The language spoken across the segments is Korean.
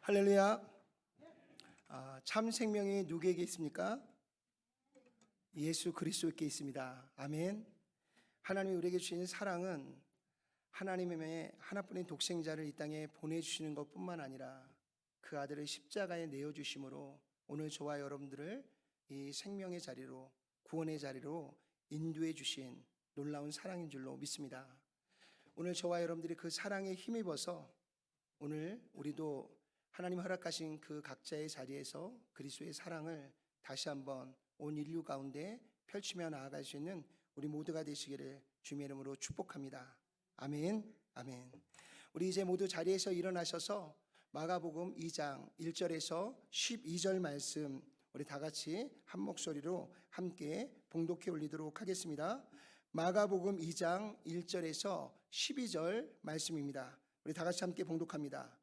할렐루야. 참 생명이 누구에게 있습니까? 예수 그리스도께 있습니다. 아멘. 하나님이 우리에게 주신 사랑은 하나님의 하나뿐인 독생자를 이 땅에 보내주시는 것뿐만 아니라 그 아들을 십자가에 내어주심으로 오늘 저와 여러분들을 이 생명의 자리로, 구원의 자리로 인도해 주신 놀라운 사랑인 줄로 믿습니다. 오늘 저와 여러분들이 그 사랑에 힘입어서 오늘 우리도 하나님 허락하신 그 각자의 자리에서 그리스도의 사랑을 다시 한번 온 인류 가운데 펼치며 나아갈 수 있는 우리 모두가 되시기를 주님의 이름으로 축복합니다. 아멘. 아멘. 우리 이제 모두 자리에서 일어나셔서 마가복음 2장 1절에서 12절 말씀 우리 다 같이 한 목소리로 함께 봉독해 올리도록 하겠습니다. 마가복음 2장 1절에서 12절 말씀입니다. 우리 다 같이 함께 봉독합니다.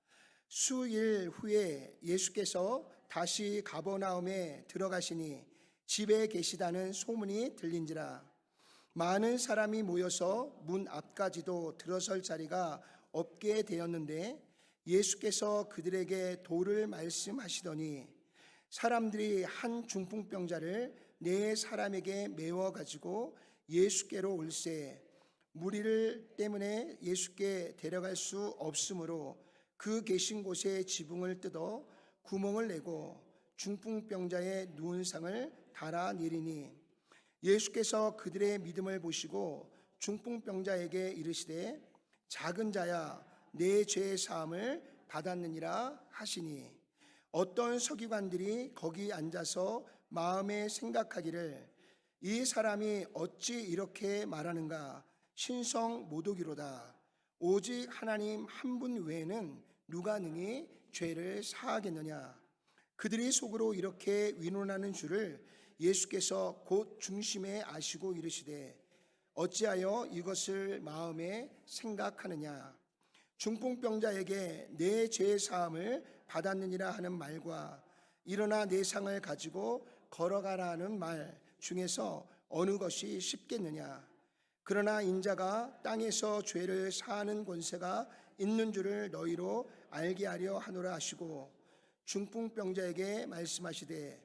수일 후에 예수께서 다시 가버나움에 들어가시니 집에 계시다는 소문이 들린지라. 많은 사람이 모여서 문 앞까지도 들어설 자리가 없게 되었는데 예수께서 그들에게 도를 말씀하시더니 사람들이 한 중풍병자를 네 사람에게 메워 가지고 예수께로 올세 무리를 때문에 예수께 데려갈 수 없으므로 그 계신 곳에 지붕을 뜯어 구멍을 내고 중풍병자의 누운 상을 달아 내리니 예수께서 그들의 믿음을 보시고 중풍병자에게 이르시되 작은 자야 내 죄의 사함을 받았느니라 하시니 어떤 서기관들이 거기 앉아서 마음에 생각하기를 이 사람이 어찌 이렇게 말하는가 신성 모독이로다. 오직 하나님 한 분 외에는 누가 능히 죄를 사하겠느냐. 그들이 속으로 이렇게 위론하는 줄을 예수께서 곧 중심에 아시고 이르시되 어찌하여 이것을 마음에 생각하느냐. 중풍병자에게 내 죄 사함을 받았느니라 하는 말과 일어나 내 상을 가지고 걸어가라 하는 말 중에서 어느 것이 쉽겠느냐. 그러나 인자가 땅에서 죄를 사하는 권세가 있는 줄을 너희로 알게 하려 하노라 하시고 중풍병자에게 말씀하시되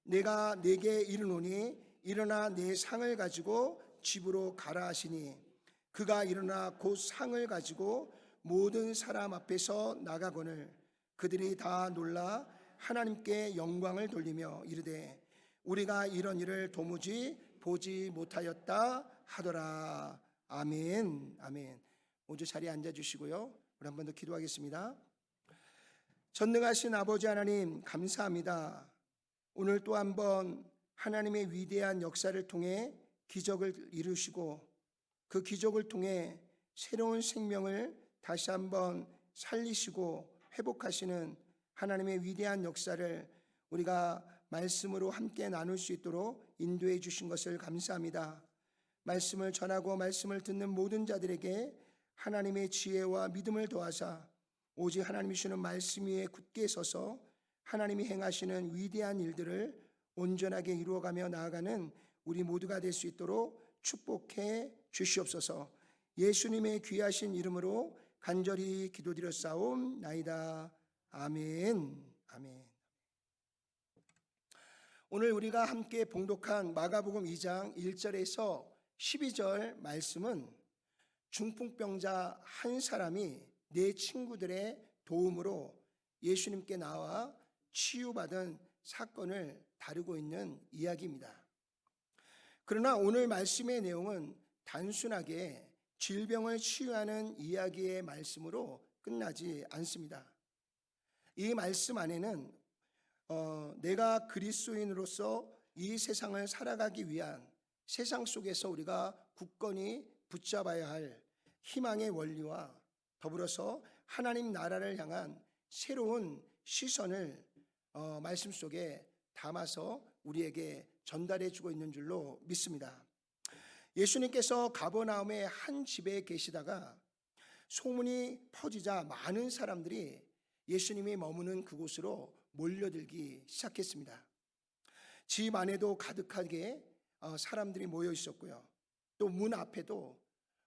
내가 네게 이르노니 일어나 내 상을 가지고 집으로 가라 하시니 그가 일어나 곧 상을 가지고 모든 사람 앞에서 나가거늘 그들이 다 놀라 하나님께 영광을 돌리며 이르되 우리가 이런 일을 도무지 보지 못하였다 하더라. 아멘. 아멘. 모두 자리에 앉아주시고요. 우리 한 번 더 기도하겠습니다. 전능하신 아버지 하나님 감사합니다. 오늘 또 한 번 하나님의 위대한 역사를 통해 기적을 이루시고 그 기적을 통해 새로운 생명을 다시 한번 살리시고 회복하시는 하나님의 위대한 역사를 우리가 말씀으로 함께 나눌 수 있도록 인도해 주신 것을 감사합니다. 말씀을 전하고 말씀을 듣는 모든 자들에게 하나님의 지혜와 믿음을 더하사 오직 하나님이 주시는 말씀 위에 굳게 서서 하나님이 행하시는 위대한 일들을 온전하게 이루어가며 나아가는 우리 모두가 될 수 있도록 축복해 주시옵소서. 예수님의 귀하신 이름으로 간절히 기도드렸사옵나이다. 아멘. 아멘. 오늘 우리가 함께 봉독한 마가복음 2장 1절에서 12절 말씀은 중풍병자 한 사람이 네 친구들의 도움으로 예수님께 나와 치유받은 사건을 다루고 있는 이야기입니다. 그러나 오늘 말씀의 내용은 단순하게 질병을 치유하는 이야기의 말씀으로 끝나지 않습니다. 이 말씀 안에는 내가 그리스도인으로서 이 세상을 살아가기 위한 세상 속에서 우리가 굳건히 붙잡아야 할 희망의 원리와 더불어서 하나님 나라를 향한 새로운 시선을 말씀 속에 담아서 우리에게 전달해 주고 있는 줄로 믿습니다. 예수님께서 가버나움의 한 집에 계시다가 소문이 퍼지자 많은 사람들이 예수님이 머무는 그곳으로 몰려들기 시작했습니다. 집 안에도 가득하게 사람들이 모여 있었고요. 또 문 앞에도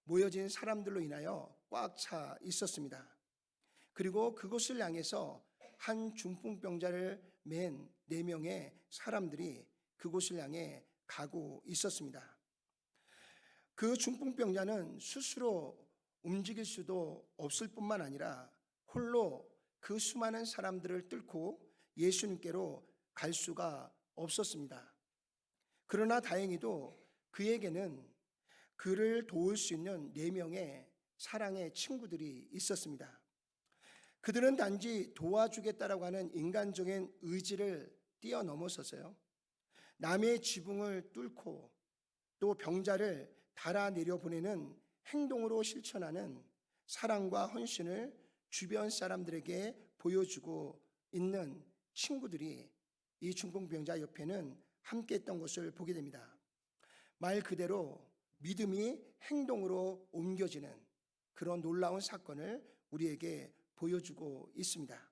모여진 사람들로 인하여 꽉 차 있었습니다. 그리고 그곳을 향해서 한 중풍병자를 맨 4명의 사람들이 그곳을 향해 가고 있었습니다. 그 중풍병자는 스스로 움직일 수도 없을 뿐만 아니라 홀로 그 수많은 사람들을 뚫고 예수님께로 갈 수가 없었습니다. 그러나 다행히도 그에게는 그를 도울 수 있는 4명의 사랑의 친구들이 있었습니다. 그들은 단지 도와주겠다라고 하는 인간적인 의지를 뛰어넘어서서요, 남의 지붕을 뚫고 또 병자를 달아내려 보내는 행동으로 실천하는 사랑과 헌신을 주변 사람들에게 보여주고 있는 친구들이 이 중풍병자 옆에는 함께 했던 것을 보게 됩니다. 말 그대로 믿음이 행동으로 옮겨지는 그런 놀라운 사건을 우리에게 보여주고 있습니다.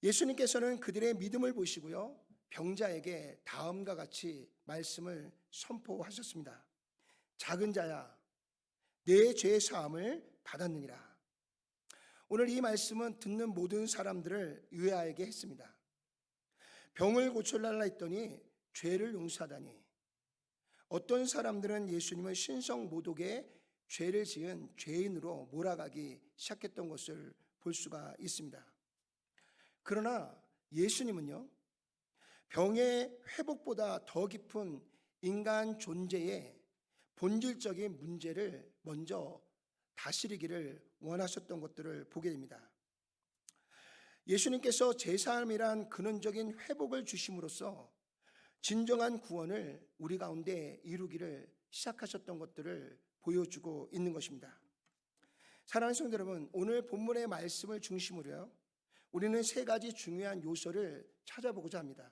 예수님께서는 그들의 믿음을 보시고요, 병자에게 다음과 같이 말씀을 선포하셨습니다. 작은 자야, 내 죄 사함을 받았느니라. 오늘 이 말씀은 듣는 모든 사람들을 의아하게 했습니다. 병을 고쳐달라 했더니 죄를 용서하다니. 어떤 사람들은 예수님을 신성모독의 죄를 지은 죄인으로 몰아가기 시작했던 것을 볼 수가 있습니다. 그러나 예수님은요, 병의 회복보다 더 깊은 인간 존재의 본질적인 문제를 먼저 다스리기를 원하셨던 것들을 보게 됩니다. 예수님께서 제사함이란 근원적인 회복을 주심으로써 진정한 구원을 우리 가운데 이루기를 시작하셨던 것들을 보여주고 있는 것입니다. 사랑하는 성도 여러분, 오늘 본문의 말씀을 중심으로요, 우리는 3가지 중요한 요소를 찾아보고자 합니다.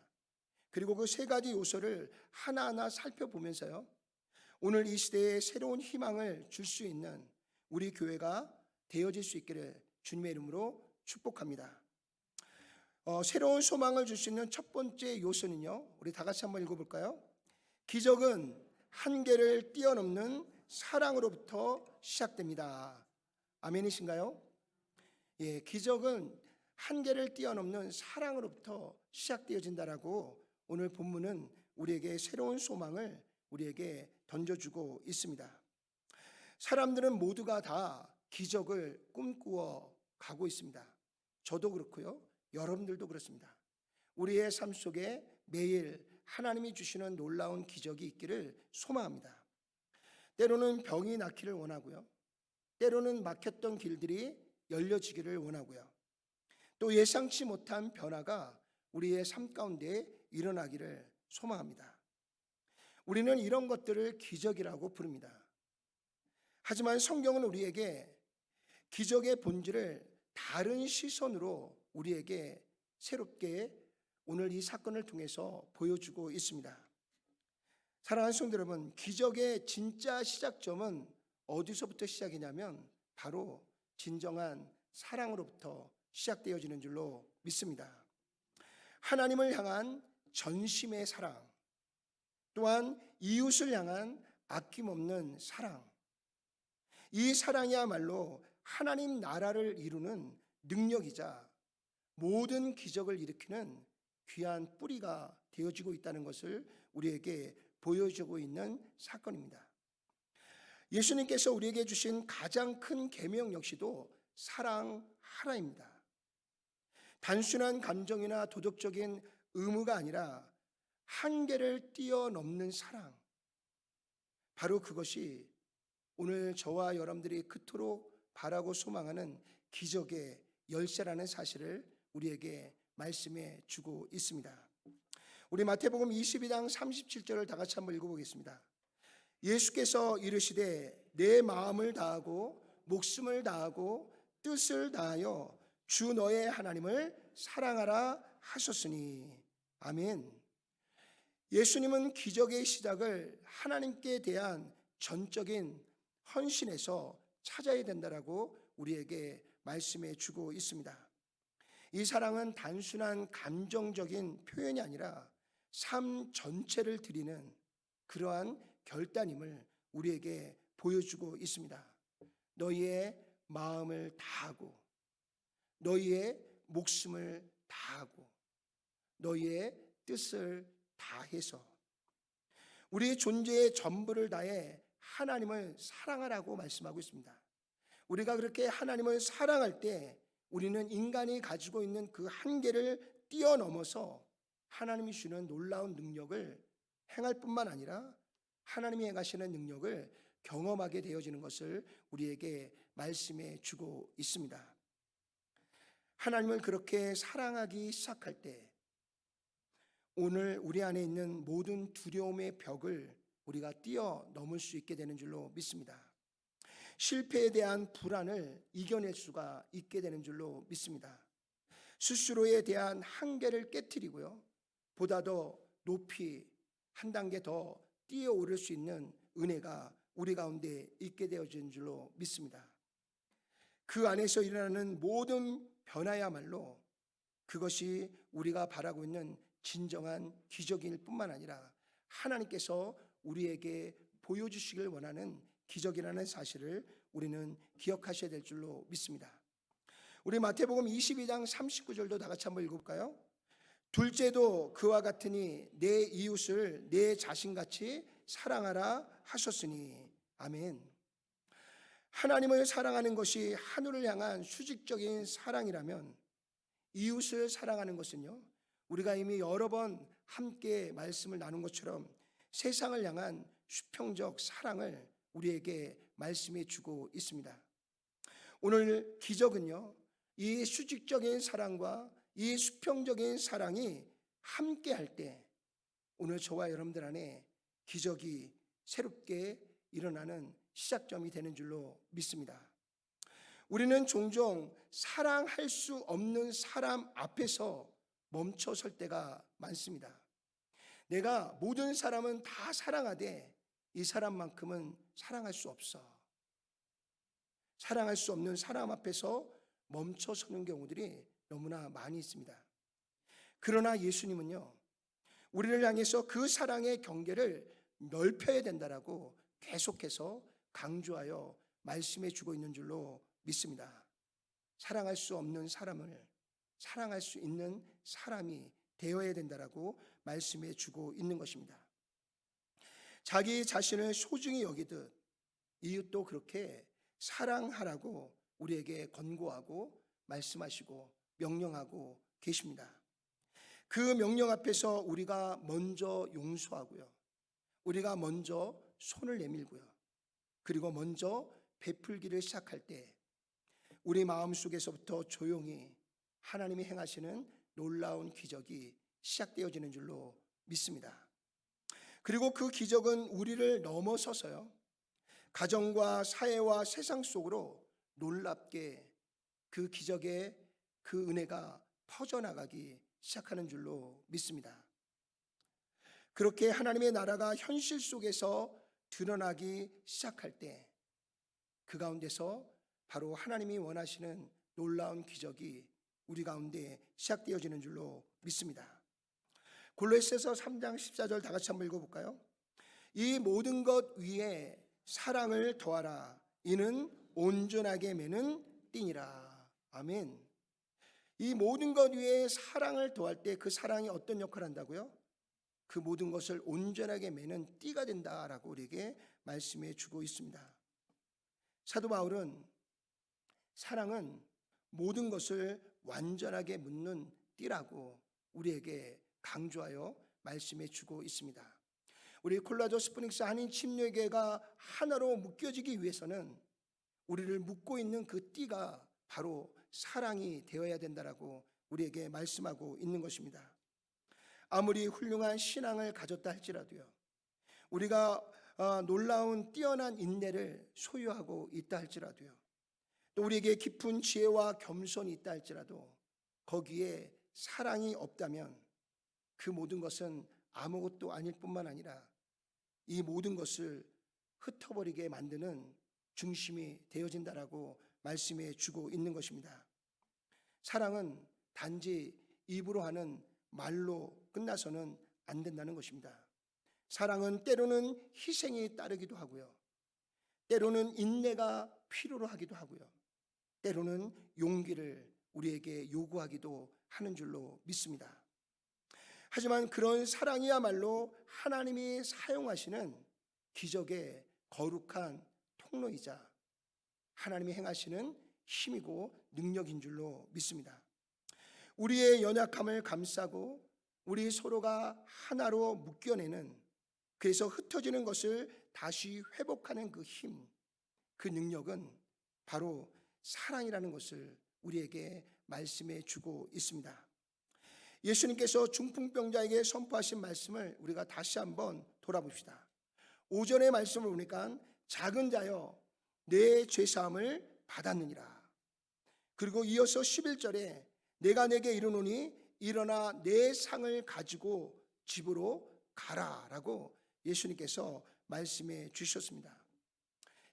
그리고 그 3가지 요소를 하나하나 살펴보면서요, 오늘 이 시대에 새로운 희망을 줄 수 있는 우리 교회가 되어질 수 있기를 주님의 이름으로 축복합니다. 새로운 소망을 줄 수 있는 첫 번째 요소는요, 우리 다 같이 한번 읽어볼까요? 기적은 한계를 뛰어넘는 사랑으로부터 시작됩니다. 아멘이신가요? 예, 기적은 한계를 뛰어넘는 사랑으로부터 시작되어진다라고 오늘 본문은 우리에게 새로운 소망을 우리에게 던져주고 있습니다. 사람들은 모두가 다 기적을 꿈꾸어 가고 있습니다. 저도 그렇고요, 여러분들도 그렇습니다. 우리의 삶 속에 매일 하나님이 주시는 놀라운 기적이 있기를 소망합니다. 때로는 병이 낫기를 원하고요, 때로는 막혔던 길들이 열려지기를 원하고요, 또 예상치 못한 변화가 우리의 삶 가운데 일어나기를 소망합니다. 우리는 이런 것들을 기적이라고 부릅니다. 하지만 성경은 우리에게 기적의 본질을 다른 시선으로 우리에게 새롭게 오늘 이 사건을 통해서 보여주고 있습니다. 사랑하는 성도 여러분, 기적의 진짜 시작점은 어디서부터 시작이냐면 바로 진정한 사랑으로부터 시작되어지는 줄로 믿습니다. 하나님을 향한 전심의 사랑, 또한 이웃을 향한 아낌없는 사랑, 이 사랑이야말로 하나님 나라를 이루는 능력이자 모든 기적을 일으키는 귀한 뿌리가 되어지고 있다는 것을 우리에게 보여주고 있는 사건입니다. 예수님께서 우리에게 주신 가장 큰 계명 역시도 사랑하라입니다. 단순한 감정이나 도덕적인 의무가 아니라 한계를 뛰어넘는 사랑, 바로 그것이 오늘 저와 여러분들이 그토록 바라고 소망하는 기적의 열쇠라는 사실을 우리에게 말씀해 주고 있습니다. 우리 마태복음 22장 37절을 다 같이 한번 읽어보겠습니다. 예수께서 이르시되 내 마음을 다하고 목숨을 다하고 뜻을 다하여 주 너의 하나님을 사랑하라 하셨으니. 아멘. 예수님은 기적의 시작을 하나님께 대한 전적인 헌신에서 찾아야 된다라고 우리에게 말씀해 주고 있습니다. 이 사랑은 단순한 감정적인 표현이 아니라 삶 전체를 드리는 그러한 결단임을 우리에게 보여주고 있습니다. 너희의 마음을 다하고 너희의 목숨을 다하고 너희의 뜻을 다해서 우리의 존재의 전부를 다해 하나님을 사랑하라고 말씀하고 있습니다. 우리가 그렇게 하나님을 사랑할 때 우리는 인간이 가지고 있는 그 한계를 뛰어넘어서 하나님이 주는 놀라운 능력을 행할 뿐만 아니라 하나님이 행하시는 능력을 경험하게 되어지는 것을 우리에게 말씀해 주고 있습니다. 하나님을 그렇게 사랑하기 시작할 때 오늘 우리 안에 있는 모든 두려움의 벽을 우리가 뛰어넘을 수 있게 되는 줄로 믿습니다. 실패에 대한 불안을 이겨낼 수가 있게 되는 줄로 믿습니다. 스스로에 대한 한계를 깨트리고요, 보다 더 높이 한 단계 더 뛰어오를 수 있는 은혜가 우리 가운데 있게 되어진 줄로 믿습니다. 그 안에서 일어나는 모든 변화야말로 그것이 우리가 바라고 있는 진정한 기적일 뿐만 아니라 하나님께서 우리에게 보여주시길 원하는 기적이라는 사실을 우리는 기억하셔야 될 줄로 믿습니다. 우리 마태복음 22장 39절도 다 같이 한번 읽어볼까요? 둘째도 그와 같으니 내 이웃을 내 자신같이 사랑하라 하셨으니. 아멘. 하나님을 사랑하는 것이 하늘을 향한 수직적인 사랑이라면 이웃을 사랑하는 것은요, 우리가 이미 여러 번 함께 말씀을 나눈 것처럼 세상을 향한 수평적 사랑을 우리에게 말씀해 주고 있습니다. 오늘 기적은요, 이 수직적인 사랑과 이 수평적인 사랑이 함께 할 때 오늘 저와 여러분들 안에 기적이 새롭게 일어나는 시작점이 되는 줄로 믿습니다. 우리는 종종 사랑할 수 없는 사람 앞에서 멈춰 설 때가 많습니다. 내가 모든 사람은 다 사랑하되 이 사람만큼은 사랑할 수 없어. 사랑할 수 없는 사람 앞에서 멈춰 서는 경우들이 너무나 많이 있습니다. 그러나 예수님은요, 우리를 향해서 그 사랑의 경계를 넓혀야 된다라고 계속해서 강조하여 말씀해 주고 있는 줄로 믿습니다. 사랑할 수 없는 사람을 사랑할 수 있는 사람이 되어야 된다라고 말씀해 주고 있는 것입니다. 자기 자신을 소중히 여기듯 이웃도 그렇게 사랑하라고 우리에게 권고하고 말씀하시고 명령하고 계십니다. 그 명령 앞에서 우리가 먼저 용서하고요, 우리가 먼저 손을 내밀고요, 그리고 먼저 베풀기를 시작할 때 우리 마음속에서부터 조용히 하나님이 행하시는 놀라운 기적이 시작되어지는 줄로 믿습니다. 그리고 그 기적은 우리를 넘어서서요, 가정과 사회와 세상 속으로 놀랍게 그 기적의 그 은혜가 퍼져나가기 시작하는 줄로 믿습니다. 그렇게 하나님의 나라가 현실 속에서 드러나기 시작할 때 그 가운데서 바로 하나님이 원하시는 놀라운 기적이 우리 가운데 시작되어지는 줄로 믿습니다. 골로새서 3장 14절 다 같이 한번 읽어볼까요? 이 모든 것 위에 사랑을 더하라. 이는 온전하게 매는 띠니라. 아멘. 이 모든 것 위에 사랑을 더할 때 그 사랑이 어떤 역할을 한다고요? 그 모든 것을 온전하게 매는 띠가 된다라고 우리에게 말씀해 주고 있습니다. 사도 바울은 사랑은 모든 것을 완전하게 묻는 띠라고 우리에게 강조하여 말씀해 주고 있습니다. 우리 콜라조 스프링스 한인 침례교회가 하나로 묶여지기 위해서는 우리를 묶고 있는 그 띠가 바로 사랑이 되어야 된다라고 우리에게 말씀하고 있는 것입니다. 아무리 훌륭한 신앙을 가졌다 할지라도요, 우리가 놀라운 뛰어난 인내를 소유하고 있다 할지라도요, 또 우리에게 깊은 지혜와 겸손이 있다 할지라도 거기에 사랑이 없다면 그 모든 것은 아무것도 아닐 뿐만 아니라 이 모든 것을 흩어버리게 만드는 중심이 되어진다라고 말씀해 주고 있는 것입니다. 사랑은 단지 입으로 하는 말로 끝나서는 안 된다는 것입니다. 사랑은 때로는 희생이 따르기도 하고요, 때로는 인내가 필요로 하기도 하고요, 때로는 용기를 우리에게 요구하기도 하는 줄로 믿습니다. 하지만 그런 사랑이야말로 하나님이 사용하시는 기적의 거룩한 통로이자 하나님이 행하시는 힘이고 능력인 줄로 믿습니다. 우리의 연약함을 감싸고 우리 서로가 하나로 묶여내는, 그래서 흩어지는 것을 다시 회복하는 그 힘, 그 능력은 바로 사랑이라는 것을 우리에게 말씀해 주고 있습니다. 예수님께서 중풍병자에게 선포하신 말씀을 우리가 다시 한번 돌아봅시다. 오전의 말씀을 보니까 작은 자여 내 죄사함을 받았느니라. 그리고 이어서 11절에 내가 내게 이르노니 일어나 내 상을 가지고 집으로 가라라고 예수님께서 말씀해 주셨습니다.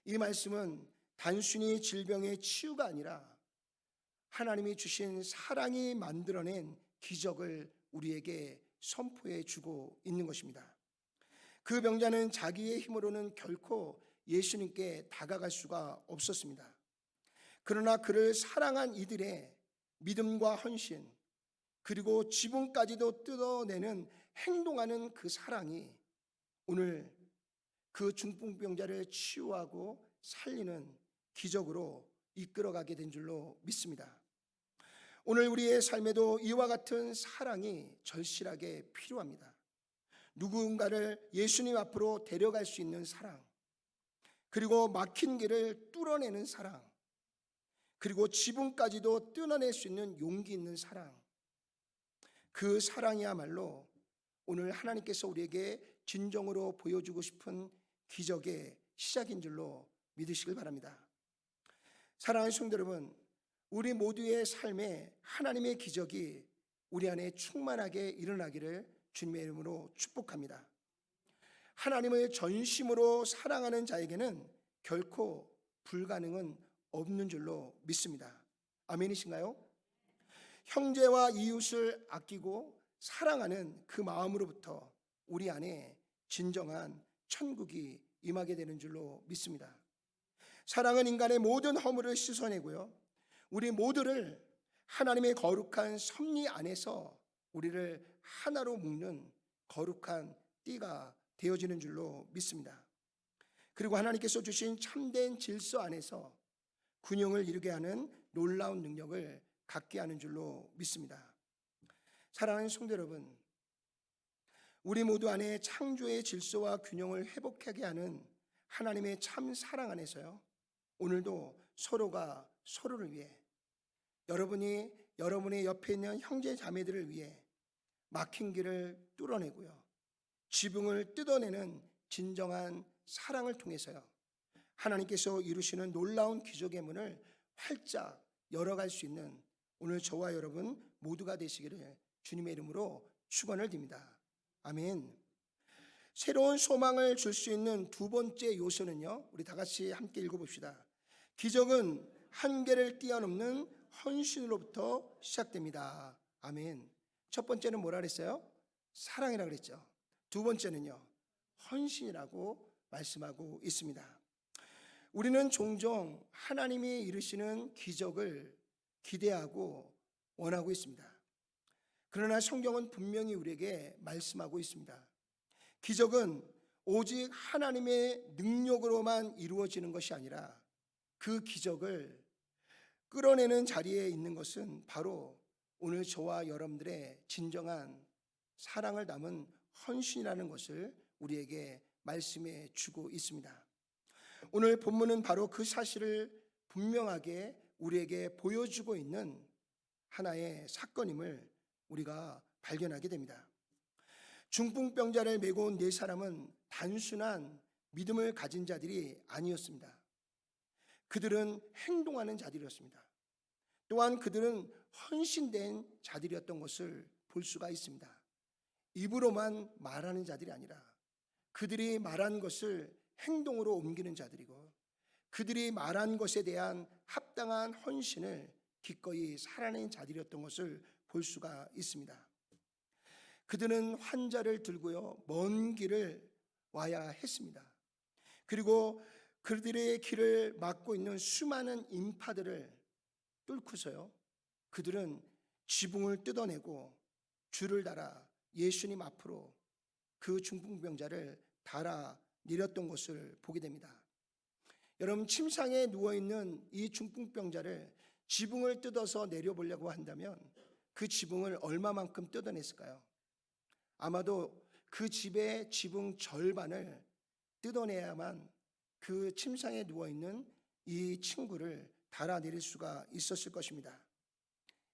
이 말씀은 단순히 질병의 치유가 아니라 하나님이 주신 사랑이 만들어낸 기적을 우리에게 선포해 주고 있는 것입니다. 그 병자는 자기의 힘으로는 결코 예수님께 다가갈 수가 없었습니다. 그러나 그를 사랑한 이들의 믿음과 헌신, 그리고 지붕까지도 뜯어내는 행동하는 그 사랑이 오늘 그 중풍병자를 치유하고 살리는 기적으로 이끌어가게 된 줄로 믿습니다. 오늘 우리의 삶에도 이와 같은 사랑이 절실하게 필요합니다. 누군가를 예수님 앞으로 데려갈 수 있는 사랑, 그리고 막힌 길을 뚫어내는 사랑, 그리고 지붕까지도 뚫어낼 수 있는 용기 있는 사랑, 그 사랑이야말로 오늘 하나님께서 우리에게 진정으로 보여주고 싶은 기적의 시작인 줄로 믿으시길 바랍니다. 사랑하는 성도 여러분, 우리 모두의 삶에 하나님의 기적이 우리 안에 충만하게 일어나기를 주님의 이름으로 축복합니다. 하나님을 전심으로 사랑하는 자에게는 결코 불가능은 없는 줄로 믿습니다. 아멘이신가요? 형제와 이웃을 아끼고 사랑하는 그 마음으로부터 우리 안에 진정한 천국이 임하게 되는 줄로 믿습니다. 사랑은 인간의 모든 허물을 씻어내고요, 우리 모두를 하나님의 거룩한 섭리 안에서 우리를 하나로 묶는 거룩한 띠가 되어지는 줄로 믿습니다. 그리고 하나님께서 주신 참된 질서 안에서 균형을 이루게 하는 놀라운 능력을 갖게 하는 줄로 믿습니다. 사랑하는 성도 여러분, 우리 모두 안에 창조의 질서와 균형을 회복하게 하는 하나님의 참 사랑 안에서요, 오늘도 서로가 서로를 위해, 여러분이 여러분의 옆에 있는 형제 자매들을 위해 막힌 길을 뚫어내고요, 지붕을 뜯어내는 진정한 사랑을 통해서요, 하나님께서 이루시는 놀라운 기적의 문을 활짝 열어갈 수 있는 오늘 저와 여러분 모두가 되시기를 주님의 이름으로 축원을 드립니다. 아멘. 새로운 소망을 줄 수 있는 두 번째 요소는요, 우리 다 같이 함께 읽어봅시다. 기적은 한계를 뛰어넘는 헌신으로부터 시작됩니다. 아멘. 첫 번째는 뭐라 그랬어요? 사랑이라고 그랬죠. 두 번째는요, 헌신이라고 말씀하고 있습니다. 우리는 종종 하나님이 이루시는 기적을 기대하고 원하고 있습니다. 그러나 성경은 분명히 우리에게 말씀하고 있습니다. 기적은 오직 하나님의 능력으로만 이루어지는 것이 아니라 그 기적을 끌어내는 자리에 있는 것은 바로 오늘 저와 여러분들의 진정한 사랑을 담은 헌신이라는 것을 우리에게 말씀해 주고 있습니다. 오늘 본문은 바로 그 사실을 분명하게 우리에게 보여주고 있는 하나의 사건임을 우리가 발견하게 됩니다. 중풍병자를 메고 온 네 사람은 단순한 믿음을 가진 자들이 아니었습니다. 그들은 행동하는 자들이었습니다. 또한 그들은 헌신된 자들이었던 것을 볼 수가 있습니다. 입으로만 말하는 자들이 아니라 그들이 말한 것을 행동으로 옮기는 자들이고, 그들이 말한 것에 대한 합당한 헌신을 기꺼이 살아낸 자들이었던 것을 볼 수가 있습니다. 그들은 환자를 들고요, 먼 길을 와야 했습니다. 그리고 그들의 길을 막고 있는 수많은 인파들을 뚫고서요, 그들은 지붕을 뜯어내고 줄을 달아 예수님 앞으로 그 중풍병자를 달아 내렸던 것을 보게 됩니다. 여러분, 침상에 누워있는 이 중풍병자를 지붕을 뜯어서 내려보려고 한다면 그 지붕을 얼마만큼 뜯어냈을까요? 아마도 그 집의 지붕 절반을 뜯어내야만 그 침상에 누워있는 이 친구를 달아내릴 수가 있었을 것입니다.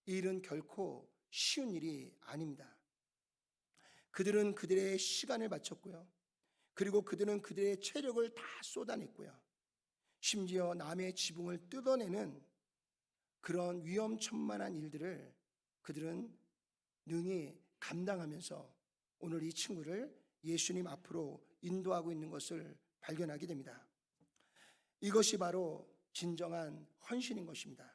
이 일은 결코 쉬운 일이 아닙니다. 그들은 그들의 시간을 바쳤고요. 그리고 그들은 그들의 체력을 다 쏟아냈고요. 심지어 남의 지붕을 뜯어내는 그런 위험천만한 일들을 그들은 능히 감당하면서 오늘 이 친구를 예수님 앞으로 인도하고 있는 것을 발견하게 됩니다. 이것이 바로 진정한 헌신인 것입니다.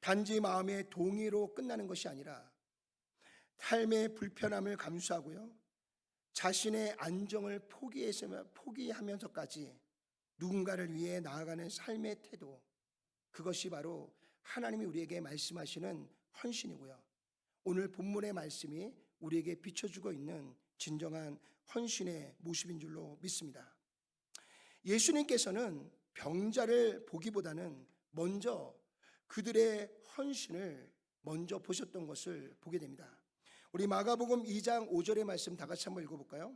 단지 마음의 동의로 끝나는 것이 아니라 삶의 불편함을 감수하고요, 자신의 안정을 포기하면서까지 누군가를 위해 나아가는 삶의 태도, 그것이 바로 하나님이 우리에게 말씀하시는 헌신이고요, 오늘 본문의 말씀이 우리에게 비춰주고 있는 진정한 헌신의 모습인 줄로 믿습니다. 예수님께서는 병자를 보기보다는 먼저 그들의 헌신을 먼저 보셨던 것을 보게 됩니다. 우리 마가복음 2장 5절의 말씀 다 같이 한번 읽어볼까요?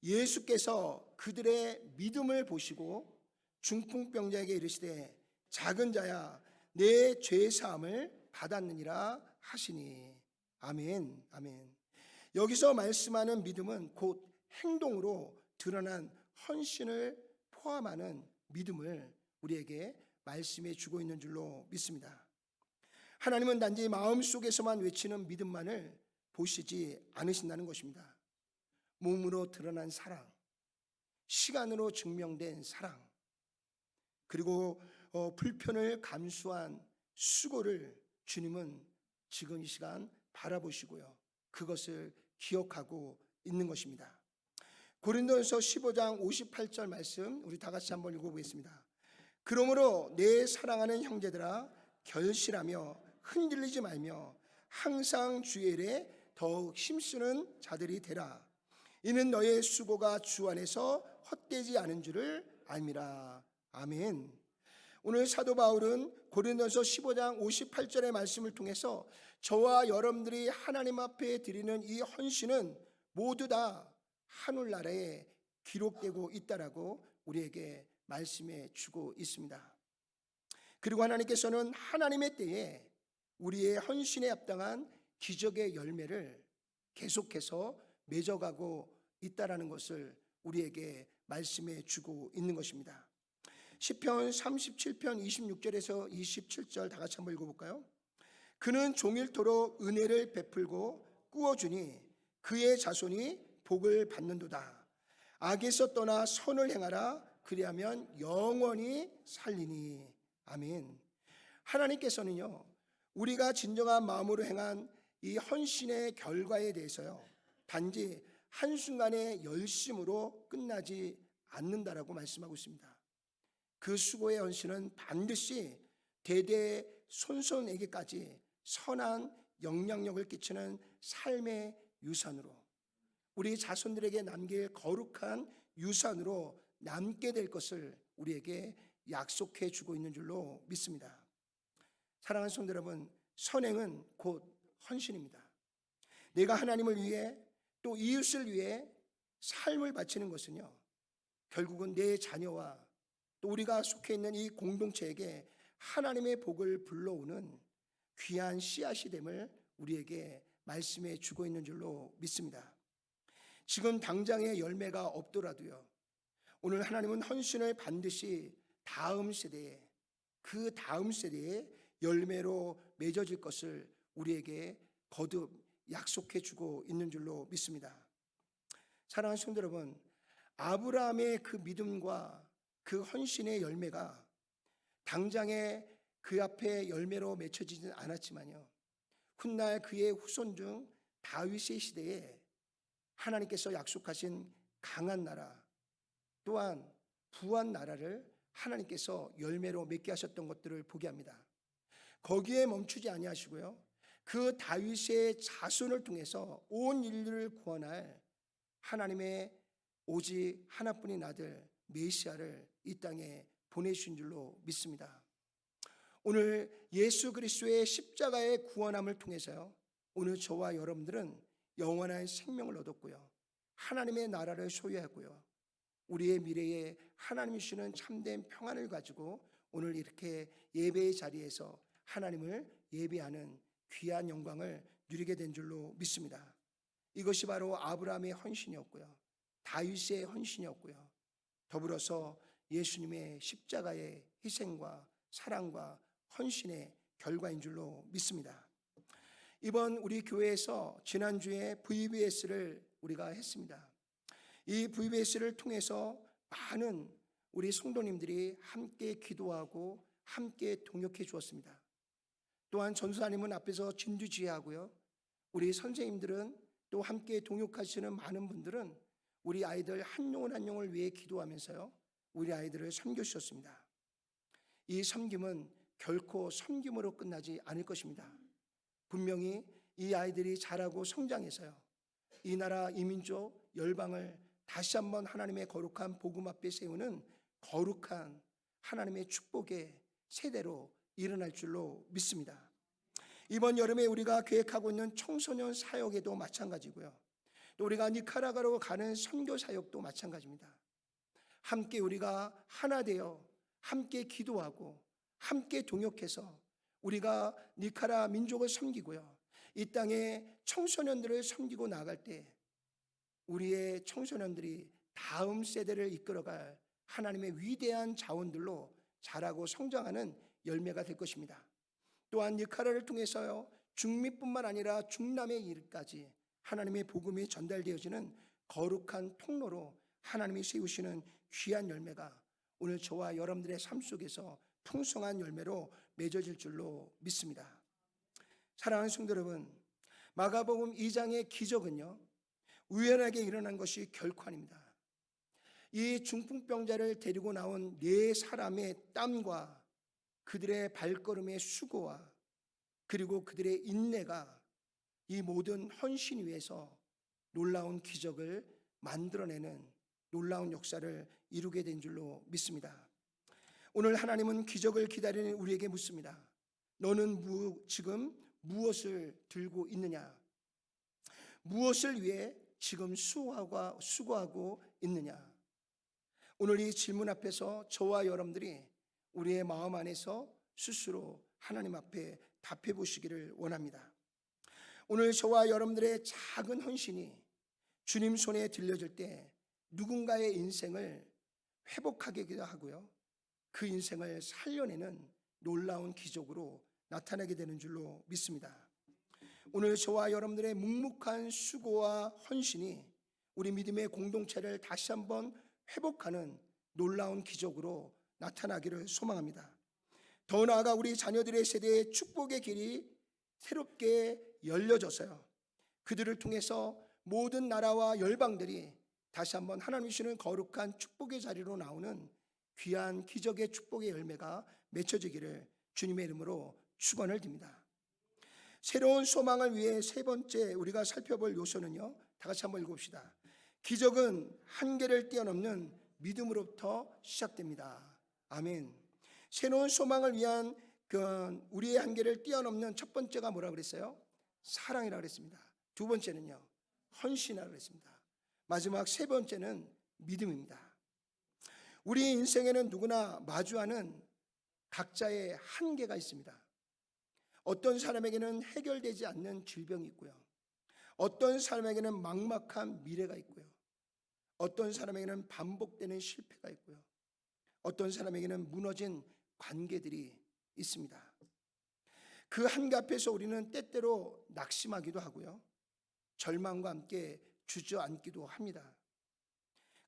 예수께서 그들의 믿음을 보시고 중풍병자에게 이르시되 작은 자야 내 죄사함을 받았느니라 하시니. 아멘, 아멘. 여기서 말씀하는 믿음은 곧 행동으로 드러난 헌신을 포함하는 믿음을 우리에게 말씀해 주고 있는 줄로 믿습니다. 하나님은 단지 마음속에서만 외치는 믿음만을 보시지 않으신다는 것입니다. 몸으로 드러난 사랑, 시간으로 증명된 사랑, 그리고 불편을 감수한 수고를 주님은 지금 이 시간 바라보시고요, 그것을 기억하고 있는 것입니다. 고린도전서 15장 58절 말씀 우리 다 같이 한번 읽어보겠습니다. 그러므로 내 사랑하는 형제들아 결실하며 흔들리지 말며 항상 주의 일에 더욱 힘쓰는 자들이 되라. 이는 너의 수고가 주 안에서 헛되지 않은 줄을 알미라. 아멘. 오늘 사도 바울은 고린도전서 15장 58절의 말씀을 통해서 저와 여러분들이 하나님 앞에 드리는 이 헌신은 모두 다 하늘나라에 기록되고 있다라고 우리에게 말씀해 주고 있습니다. 그리고 하나님께서는 하나님의 때에 우리의 헌신에 합당한 기적의 열매를 계속해서 맺어가고 있다라는 것을 우리에게 말씀해 주고 있는 것입니다. 시편 37편 26절에서 27절 다 같이 한번 읽어볼까요? 그는 종일토록 은혜를 베풀고 꾸어주니 그의 자손이 복을 받는도다. 악에서 떠나 선을 행하라. 그리하면 영원히 살리니. 아멘. 하나님께서는요, 우리가 진정한 마음으로 행한 이 헌신의 결과에 대해서요, 단지 한순간의 열심으로 끝나지 않는다라고 말씀하고 있습니다. 그 수고의 헌신은 반드시 대대 손손에게까지 선한 영향력을 끼치는 삶의 유산으로, 우리 자손들에게 남길 거룩한 유산으로 남게 될 것을 우리에게 약속해 주고 있는 줄로 믿습니다. 사랑하는 성도 여러분, 선행은 곧 헌신입니다. 내가 하나님을 위해 또 이웃을 위해 삶을 바치는 것은요, 결국은 내 자녀와 또 우리가 속해 있는 이 공동체에게 하나님의 복을 불러오는 귀한 씨앗이 됨을 우리에게 말씀해 주고 있는 줄로 믿습니다. 지금 당장의 열매가 없더라도요, 오늘 하나님은 헌신을 반드시 다음 세대에, 그 다음 세대의 열매로 맺어질 것을 우리에게 거듭 약속해 주고 있는 줄로 믿습니다. 사랑하는 성도 여러분, 아브라함의 그 믿음과 그 헌신의 열매가 당장에 그 앞에 열매로 맺혀지지는 않았지만요, 훗날 그의 후손 중 다윗의 시대에 하나님께서 약속하신 강한 나라, 또한 부한 나라를 하나님께서 열매로 맺게 하셨던 것들을 보게 합니다. 거기에 멈추지 아니하시고요. 그 다윗의 자손을 통해서 온 인류를 구원할 하나님의 오직 하나뿐인 아들 메시아를 이 땅에 보내신 줄로 믿습니다. 오늘 예수 그리스도의 십자가의 구원함을 통해서요, 오늘 저와 여러분들은 영원한 생명을 얻었고요, 하나님의 나라를 소유하고요, 우리의 미래에 하나님이 주시는 참된 평안을 가지고 오늘 이렇게 예배의 자리에서 하나님을 예배하는 귀한 영광을 누리게 된 줄로 믿습니다. 이것이 바로 아브라함의 헌신이었고요, 다윗의 헌신이었고요, 더불어서 예수님의 십자가의 희생과 사랑과 헌신의 결과인 줄로 믿습니다. 이번 우리 교회에서 지난주에 VBS를 우리가 했습니다. 이 VBS를 통해서 많은 우리 성도님들이 함께 기도하고 함께 동역해 주었습니다. 또한 전도사님은 앞에서 진두지휘하고요, 우리 선생님들은 또 함께 동역하시는 많은 분들은 우리 아이들 한 영혼 한 영혼을 위해 기도하면서요, 우리 아이들을 섬겨주셨습니다. 이 섬김은 결코 섬김으로 끝나지 않을 것입니다. 분명히 이 아이들이 자라고 성장해서요, 이 나라 이 민족 열방을 다시 한번 하나님의 거룩한 복음 앞에 세우는 거룩한 하나님의 축복의 세대로 일어날 줄로 믿습니다. 이번 여름에 우리가 계획하고 있는 청소년 사역에도 마찬가지고요, 또 우리가 니카라과로 가는 선교 사역도 마찬가지입니다. 함께 우리가 하나 되어 함께 기도하고 함께 동역해서 우리가 니카라 민족을 섬기고요, 이 땅에 청소년들을 섬기고 나갈 때 우리의 청소년들이 다음 세대를 이끌어갈 하나님의 위대한 자원들로 자라고 성장하는 열매가 될 것입니다. 또한 니카라를 통해서요, 중미뿐만 아니라 중남의 일까지 하나님의 복음이 전달되어지는 거룩한 통로로 하나님이 세우시는 귀한 열매가 오늘 저와 여러분들의 삶 속에서 풍성한 열매로 맺어질 줄로 믿습니다. 사랑하는 성도 여러분, 마가복음 2장의 기적은요, 우연하게 일어난 것이 결코 아닙니다. 이 중풍병자를 데리고 나온 네 사람의 땀과 그들의 발걸음의 수고와 그리고 그들의 인내가 이 모든 헌신 위에서 놀라운 기적을 만들어내는 놀라운 역사를 이루게 된 줄로 믿습니다. 오늘 하나님은 기적을 기다리는 우리에게 묻습니다. 너는 지금 무엇을 들고 있느냐? 무엇을 위해 지금 수고하고 있느냐? 오늘 이 질문 앞에서 저와 여러분들이 우리의 마음 안에서 스스로 하나님 앞에 답해 보시기를 원합니다. 오늘 저와 여러분들의 작은 헌신이 주님 손에 들려질 때 누군가의 인생을 회복하기도 하고요, 그 인생을 살려내는 놀라운 기적으로 나타나게 되는 줄로 믿습니다. 오늘 저와 여러분들의 묵묵한 수고와 헌신이 우리 믿음의 공동체를 다시 한번 회복하는 놀라운 기적으로 나타나기를 소망합니다. 더 나아가 우리 자녀들의 세대의 축복의 길이 새롭게 열려져서요, 그들을 통해서 모든 나라와 열방들이 다시 한번 하나님이 주시는 거룩한 축복의 자리로 나오는 귀한 기적의 축복의 열매가 맺혀지기를 주님의 이름으로 축원을 드립니다. 새로운 소망을 위해 세 번째 우리가 살펴볼 요소는요, 다 같이 한번 읽어봅시다. 기적은 한계를 뛰어넘는 믿음으로부터 시작됩니다. 아멘. 새로운 소망을 위한 우리의 한계를 뛰어넘는 첫 번째가 뭐라고 그랬어요? 사랑이라고 그랬습니다. 두 번째는요, 헌신이라고 그랬습니다. 마지막 세 번째는 믿음입니다. 우리 인생에는 누구나 마주하는 각자의 한계가 있습니다. 어떤 사람에게는 해결되지 않는 질병이 있고요, 어떤 사람에게는 막막한 미래가 있고요, 어떤 사람에게는 반복되는 실패가 있고요, 어떤 사람에게는 무너진 관계들이 있습니다. 그 한계 앞에서 우리는 때때로 낙심하기도 하고요, 절망과 함께 주저앉기도 합니다.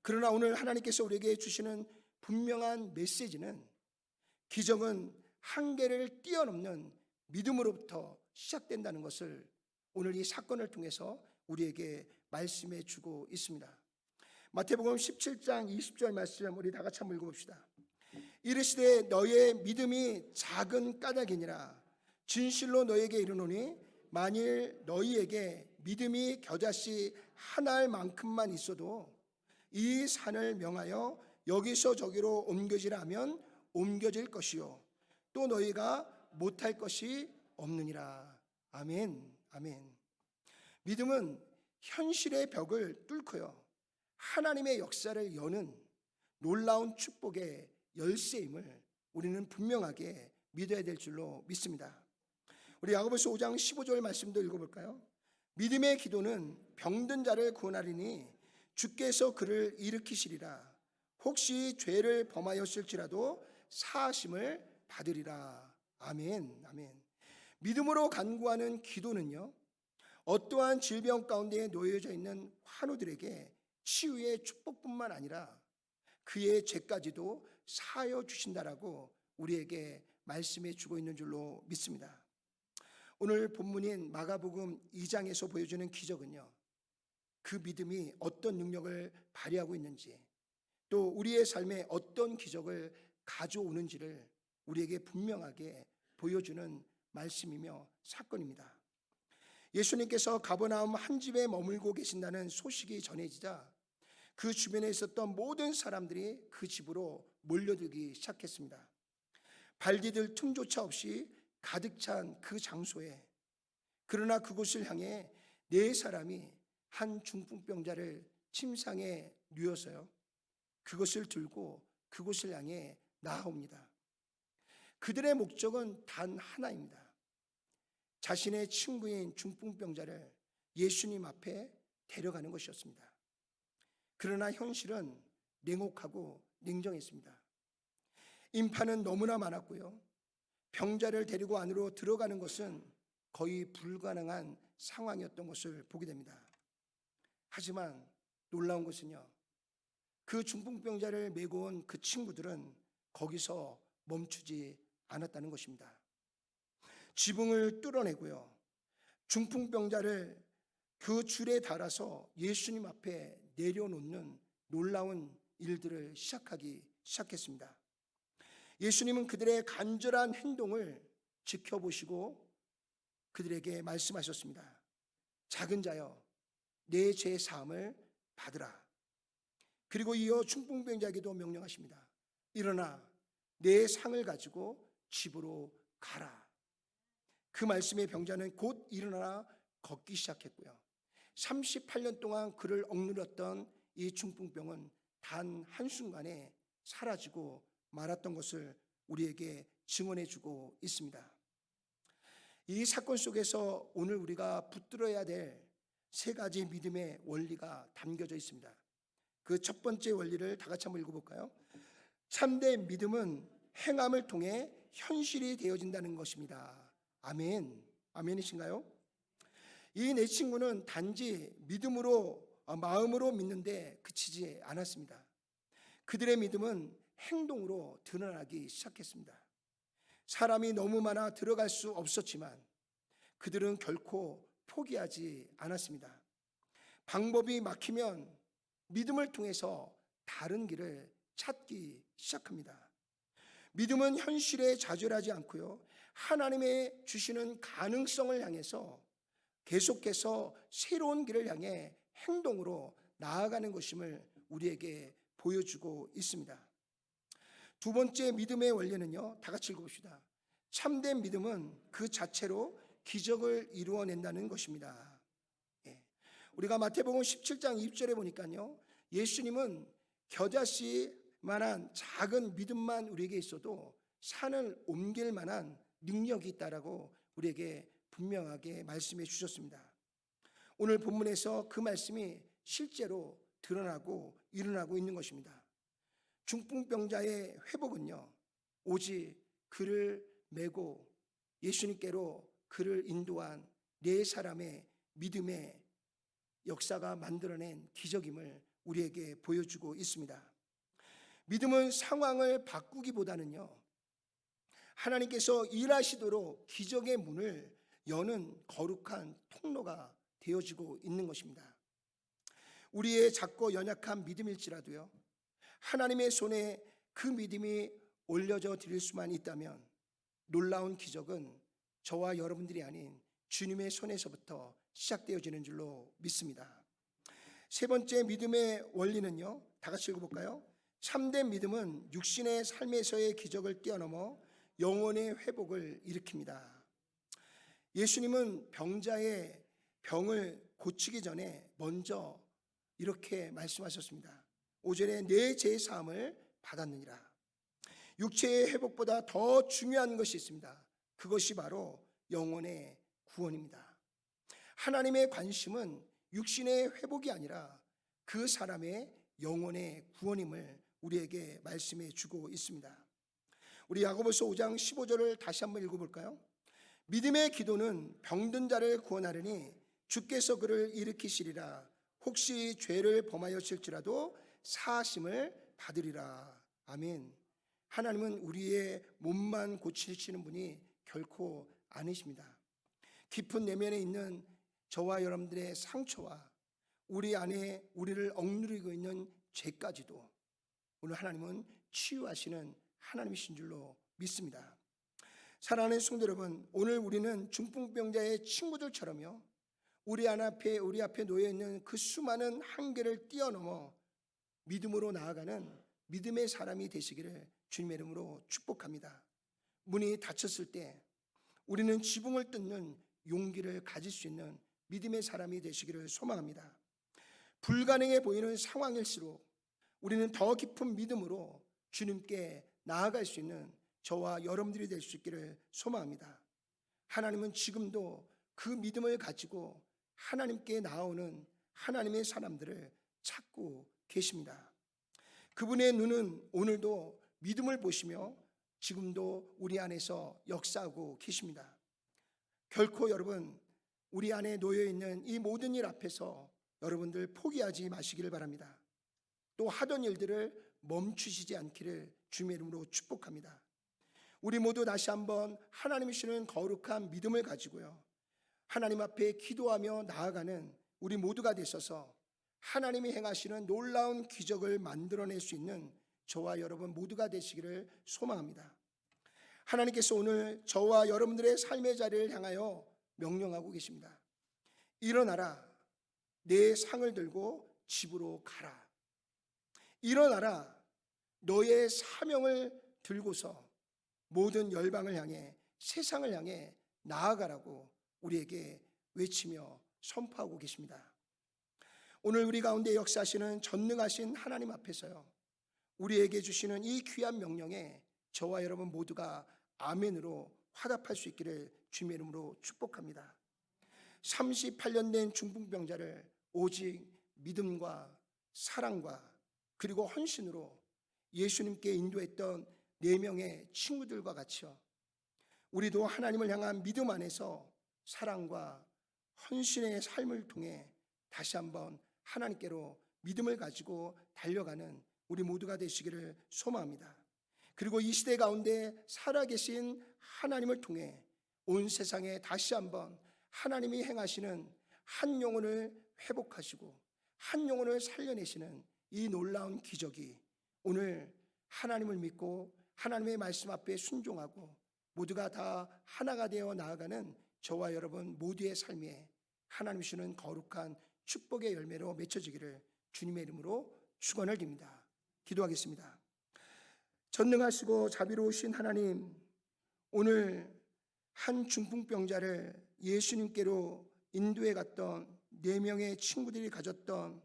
그러나 오늘 하나님께서 우리에게 주시는 분명한 메시지는 기적은 한계를 뛰어넘는 믿음으로부터 시작된다는 것을 오늘 이 사건을 통해서 우리에게 말씀해 주고 있습니다. 마태복음 17장 20절 말씀 우리 다 같이 한번 읽어봅시다. 이르시되 너의 믿음이 작은 까닭이니라 진실로 너에게 이르노니 만일 너희에게 믿음이 겨자씨 하나만큼만 있어도 이 산을 명하여 여기서 저기로 옮겨지라 하면 옮겨질 것이요 또 너희가 못할 것이 없느니라. 아멘. 아멘. 믿음은 현실의 벽을 뚫고요 하나님의 역사를 여는 놀라운 축복의 열쇠임을 우리는 분명하게 믿어야 될 줄로 믿습니다. 우리 야고보서 5장 15절 말씀도 읽어볼까요? 믿음의 기도는 병든 자를 구원하리니 주께서 그를 일으키시리라. 혹시 죄를 범하였을지라도 사하심을 받으리라. 아멘. 아멘. 믿음으로 간구하는 기도는요 어떠한 질병 가운데 놓여져 있는 환우들에게 치유의 축복뿐만 아니라 그의 죄까지도 사하여 주신다라고 우리에게 말씀해 주고 있는 줄로 믿습니다. 오늘 본문인 마가복음 2장에서 보여주는 기적은요 그 믿음이 어떤 능력을 발휘하고 있는지 또 우리의 삶에 어떤 기적을 가져오는지를 우리에게 분명하게 보여주는 말씀이며 사건입니다. 예수님께서 가버나움 한 집에 머물고 계신다는 소식이 전해지자 그 주변에 있었던 모든 사람들이 그 집으로 몰려들기 시작했습니다. 발디딜 틈조차 없이 가득 찬 그 장소에 그러나 그곳을 향해 네 사람이 한 중풍병자를 침상에 누워서요 그것을 들고 그곳을 향해 나아옵니다. 그들의 목적은 단 하나입니다. 자신의 친구인 중풍병자를 예수님 앞에 데려가는 것이었습니다. 그러나 현실은 냉혹하고 냉정했습니다. 인파는 너무나 많았고요 병자를 데리고 안으로 들어가는 것은 거의 불가능한 상황이었던 것을 보게 됩니다. 하지만 놀라운 것은요 그 중풍병자를 메고 온 그 친구들은 거기서 멈추지 않았다는 것입니다. 지붕을 뚫어내고요 중풍병자를 그 줄에 달아서 예수님 앞에 내려놓는 놀라운 일들을 시작했습니다. 예수님은 그들의 간절한 행동을 지켜보시고 그들에게 말씀하셨습니다. 작은 자여 내 죄 사함을 받으라. 그리고 이어 중풍병자에게도 명령하십니다. 일어나 내 상을 가지고 집으로 가라. 그 말씀에 병자는 곧 일어나 걷기 시작했고요 38년 동안 그를 억누렸던 이 중풍병은 단 한순간에 사라지고 말았던 것을 우리에게 증언해 주고 있습니다. 이 사건 속에서 오늘 우리가 붙들어야 될 세 가지 믿음의 원리가 담겨져 있습니다. 그 첫 번째 원리를 다 같이 한번 읽어볼까요? 참된 믿음은 행함을 통해 현실이 되어진다는 것입니다. 아멘. 아멘이신가요? 이 내 친구는 단지 믿음으로 마음으로 믿는데 그치지 않았습니다. 그들의 믿음은 행동으로 드러나기 시작했습니다. 사람이 너무 많아 들어갈 수 없었지만 그들은 결코 포기하지 않았습니다. 방법이 막히면 믿음을 통해서 다른 길을 찾기 시작합니다. 믿음은 현실에 좌절하지 않고요 하나님의 주시는 가능성을 향해서 계속해서 새로운 길을 향해 행동으로 나아가는 것임을 우리에게 보여주고 있습니다. 두 번째 믿음의 원리는요 다 같이 읽어봅시다. 참된 믿음은 그 자체로 기적을 이루어낸다는 것입니다. 우리가 마태복음 17장 2절에 보니까요 예수님은 겨자씨만한 작은 믿음만 우리에게 있어도 산을 옮길 만한 능력이 있다라고 우리에게 분명하게 말씀해 주셨습니다. 오늘 본문에서 그 말씀이 실제로 드러나고 일어나고 있는 것입니다. 중풍병자의 회복은요 오직 그를 메고 예수님께로 그를 인도한 네 사람의 믿음의 역사가 만들어낸 기적임을 우리에게 보여주고 있습니다. 믿음은 상황을 바꾸기보다는요 하나님께서 일하시도록 기적의 문을 여는 거룩한 통로가 되어지고 있는 것입니다. 우리의 작고 연약한 믿음일지라도요 하나님의 손에 그 믿음이 올려져 드릴 수만 있다면 놀라운 기적은 저와 여러분들이 아닌 주님의 손에서부터 시작되어지는 줄로 믿습니다. 세 번째 믿음의 원리는요, 다 같이 읽어볼까요? 참된 믿음은 육신의 삶에서의 기적을 뛰어넘어 영혼의 회복을 일으킵니다. 예수님은 병자의 병을 고치기 전에 먼저 이렇게 말씀하셨습니다. 5절에 내 죄사함을 받았느니라. 육체의 회복보다 더 중요한 것이 있습니다. 그것이 바로 영혼의 구원입니다. 하나님의 관심은 육신의 회복이 아니라 그 사람의 영혼의 구원임을 우리에게 말씀해 주고 있습니다. 우리 야고보서 5장 15절을 다시 한번 읽어볼까요? 믿음의 기도는 병든 자를 구원하려니 주께서 그를 일으키시리라. 혹시 죄를 범하였을지라도 사하심을 받으리라. 아멘. 하나님은 우리의 몸만 고치시는 분이 결코 아니십니다. 깊은 내면에 있는 저와 여러분들의 상처와 우리 안에 우리를 억누르고 있는 죄까지도 오늘 하나님은 치유하시는 하나님이신 줄로 믿습니다. 사랑하는 성도 여러분, 오늘 우리는 중풍병자의 친구들처럼요, 우리 앞에 놓여 있는 그 수많은 한계를 뛰어넘어 믿음으로 나아가는 믿음의 사람이 되시기를 주님의 이름으로 축복합니다. 문이 닫혔을 때 우리는 지붕을 뜯는 용기를 가질 수 있는 믿음의 사람이 되시기를 소망합니다. 불가능해 보이는 상황일수록 우리는 더 깊은 믿음으로 주님께 나아갈 수 있는 저와 여러분들이 될 수 있기를 소망합니다. 하나님은 지금도 그 믿음을 가지고 하나님께 나아오는 하나님의 사람들을 찾고 계십니다. 그분의 눈은 오늘도 믿음을 보시며 지금도 우리 안에서 역사하고 계십니다. 결코 여러분, 우리 안에 놓여있는 이 모든 일 앞에서 여러분들 포기하지 마시기를 바랍니다. 또 하던 일들을 멈추시지 않기를 주님의 이름으로 축복합니다. 우리 모두 다시 한번 하나님이 주시는 거룩한 믿음을 가지고요, 하나님 앞에 기도하며 나아가는 우리 모두가 되셔서 하나님이 행하시는 놀라운 기적을 만들어낼 수 있는 저와 여러분 모두가 되시기를 소망합니다. 하나님께서 오늘 저와 여러분들의 삶의 자리를 향하여 명령하고 계십니다. 일어나라, 내 상을 들고 집으로 가라. 일어나라, 너의 사명을 들고서 모든 열방을 향해, 세상을 향해 나아가라고 우리에게 외치며 선포하고 계십니다. 오늘 우리 가운데 역사하시는 전능하신 하나님 앞에서요, 우리에게 주시는 이 귀한 명령에 저와 여러분 모두가 아멘으로 화답할 수 있기를 주님의 이름으로 축복합니다. 38년 된 중풍병자를 오직 믿음과 사랑과 그리고 헌신으로 예수님께 인도했던 4명의 친구들과 같이요, 우리도 하나님을 향한 믿음 안에서 사랑과 헌신의 삶을 통해 다시 한번 하나님께로 믿음을 가지고 달려가는 우리 모두가 되시기를 소망합니다. 그리고 이 시대 가운데 살아계신 하나님을 통해 온 세상에 다시 한번 하나님이 행하시는 한 영혼을 회복하시고 한 영혼을 살려내시는 이 놀라운 기적이 오늘 하나님을 믿고 하나님의 말씀 앞에 순종하고 모두가 다 하나가 되어 나아가는 저와 여러분 모두의 삶에 하나님 주시는 거룩한 축복의 열매로 맺혀지기를 주님의 이름으로 축원을 드립니다. 기도하겠습니다. 전능하시고 자비로우신 하나님, 오늘 한 중풍병자를 예수님께로 인도해 갔던 4명의 친구들이 가졌던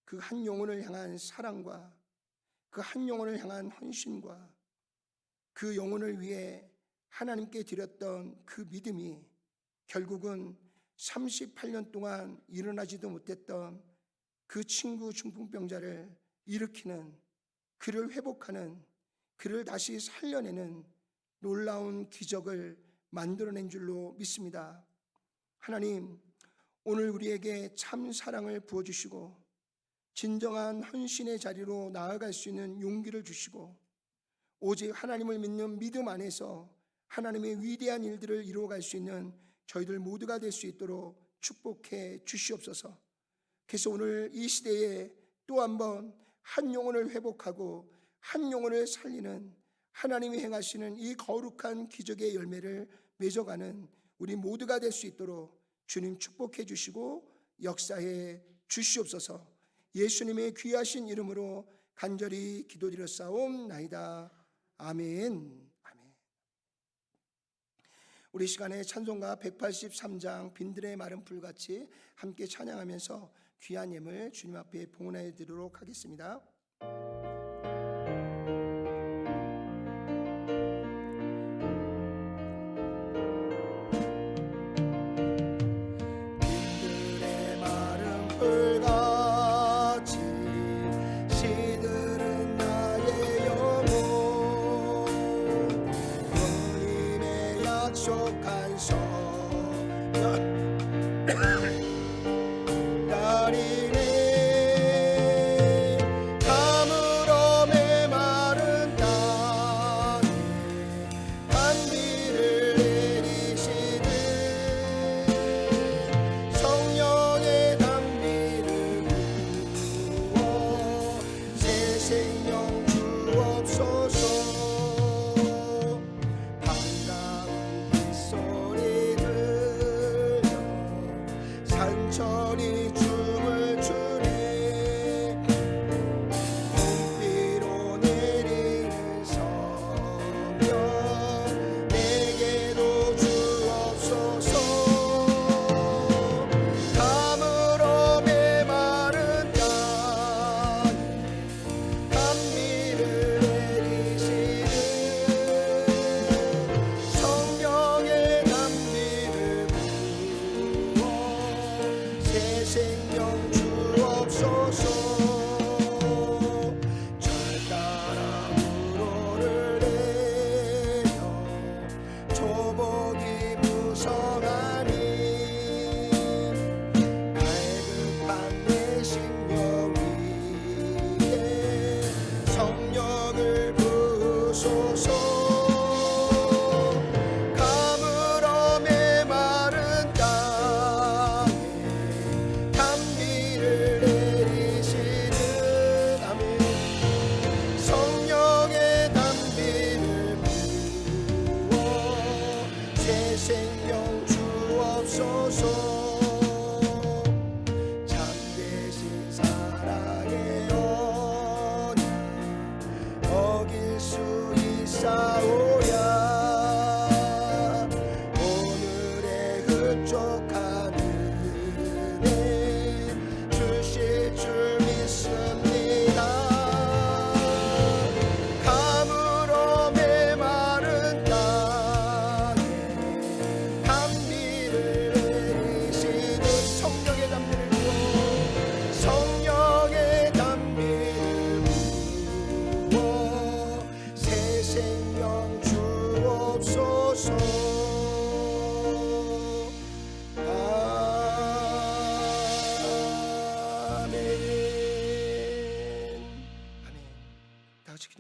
그 한 영혼을 향한 사랑과 그 한 영혼을 향한 헌신과 그 영혼을 위해 하나님께 드렸던 그 믿음이 결국은 38년 동안 일어나지도 못했던 그 친구 중풍병자를 일으키는, 그를 회복하는, 그를 다시 살려내는 놀라운 기적을 만들어낸 줄로 믿습니다. 하나님, 오늘 우리에게 참 사랑을 부어주시고 진정한 헌신의 자리로 나아갈 수 있는 용기를 주시고 오직 하나님을 믿는 믿음 안에서 하나님의 위대한 일들을 이루어갈 수 있는 저희들 모두가 될 수 있도록 축복해 주시옵소서. 그래서 오늘 이 시대에 또 한번 한 영혼을 회복하고 한 영혼을 살리는 하나님이 행하시는 이 거룩한 기적의 열매를 맺어가는 우리 모두가 될 수 있도록 주님 축복해 주시고 역사해 주시옵소서. 예수님의 귀하신 이름으로 간절히 기도드렸사옵나이다. 아멘. 아멘. 우리 시간에 찬송가 183장 빈들의 마른 풀같이 함께 찬양하면서 귀한 예물 주님 앞에 봉헌해 드리도록 하겠습니다.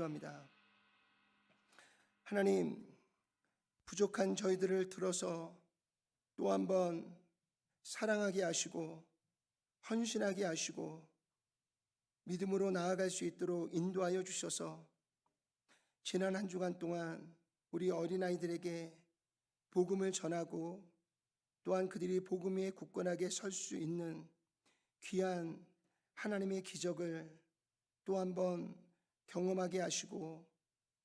기도합니다. 하나님, 부족한 저희들을 들어서 또 한번 사랑하게 하시고 헌신하게 하시고 믿음으로 나아갈 수 있도록 인도하여 주셔서 지난 한 주간 동안 우리 어린아이들에게 복음을 전하고 또한 그들이 복음 위에 굳건하게 설 수 있는 귀한 하나님의 기적을 또 한번 경험하게 하시고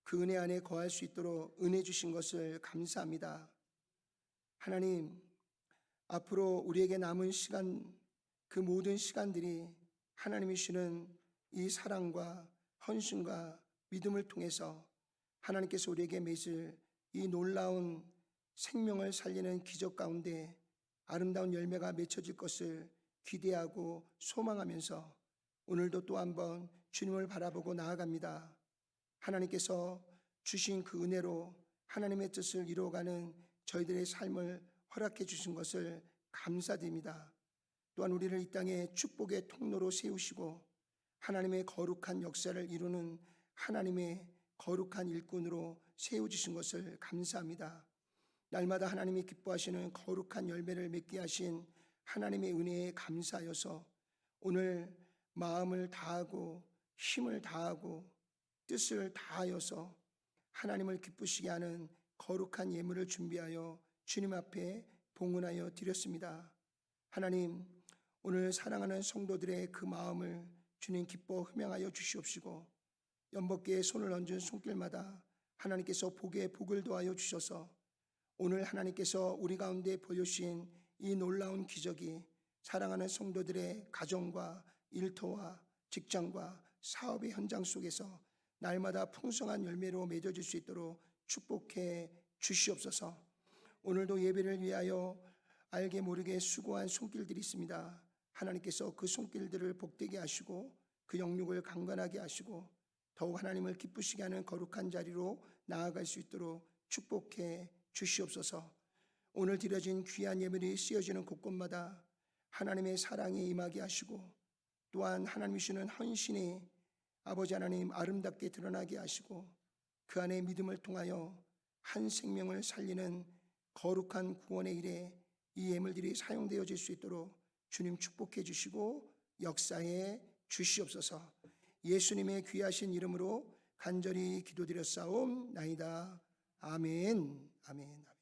그 은혜 안에 거할 수 있도록 은혜 주신 것을 감사합니다. 하나님, 앞으로 우리에게 남은 시간, 그 모든 시간들이 하나님이 주시는 이 사랑과 헌신과 믿음을 통해서 하나님께서 우리에게 맺을 이 놀라운 생명을 살리는 기적 가운데 아름다운 열매가 맺혀질 것을 기대하고 소망하면서 오늘도 또 한번 주님을 바라보고 나아갑니다. 하나님께서 주신 그 은혜로 하나님의 뜻을 이루어가는 저희들의 삶을 허락해 주신 것을 감사드립니다. 또한 우리를 이 땅에 축복의 통로로 세우시고 하나님의 거룩한 역사를 이루는 하나님의 거룩한 일꾼으로 세워주신 것을 감사합니다. 날마다 하나님이 기뻐하시는 거룩한 열매를 맺게 하신 하나님의 은혜에 감사하여서 오늘 마음을 다하고 힘을 다하고 뜻을 다하여서 하나님을 기쁘시게 하는 거룩한 예물을 준비하여 주님 앞에 봉헌하여 드렸습니다. 하나님, 오늘 사랑하는 성도들의 그 마음을 주님 기뻐 흠양하여 주시옵시고 연복기에 손을 얹은 손길마다 하나님께서 복에 복을 더하여 주셔서 오늘 하나님께서 우리 가운데 보여주신 이 놀라운 기적이 사랑하는 성도들의 가정과 일터와 직장과 사업의 현장 속에서 날마다 풍성한 열매로 맺어질 수 있도록 축복해 주시옵소서. 오늘도 예배를 위하여 알게 모르게 수고한 손길들이 있습니다. 하나님께서 그 손길들을 복되게 하시고 그 영육을 강건하게 하시고 더욱 하나님을 기쁘시게 하는 거룩한 자리로 나아갈 수 있도록 축복해 주시옵소서. 오늘 드려진 귀한 예물이 쓰여지는 곳곳마다 하나님의 사랑이 임하게 하시고 또한 하나님이 주시는 헌신이 아버지 하나님 아름답게 드러나게 하시고 그 안에 믿음을 통하여 한 생명을 살리는 거룩한 구원의 일에 이 예물들이 사용되어질 수 있도록 주님 축복해 주시고 역사해 주시옵소서. 예수님의 귀하신 이름으로 간절히 기도드렸사옵나이다. 아멘. 아멘.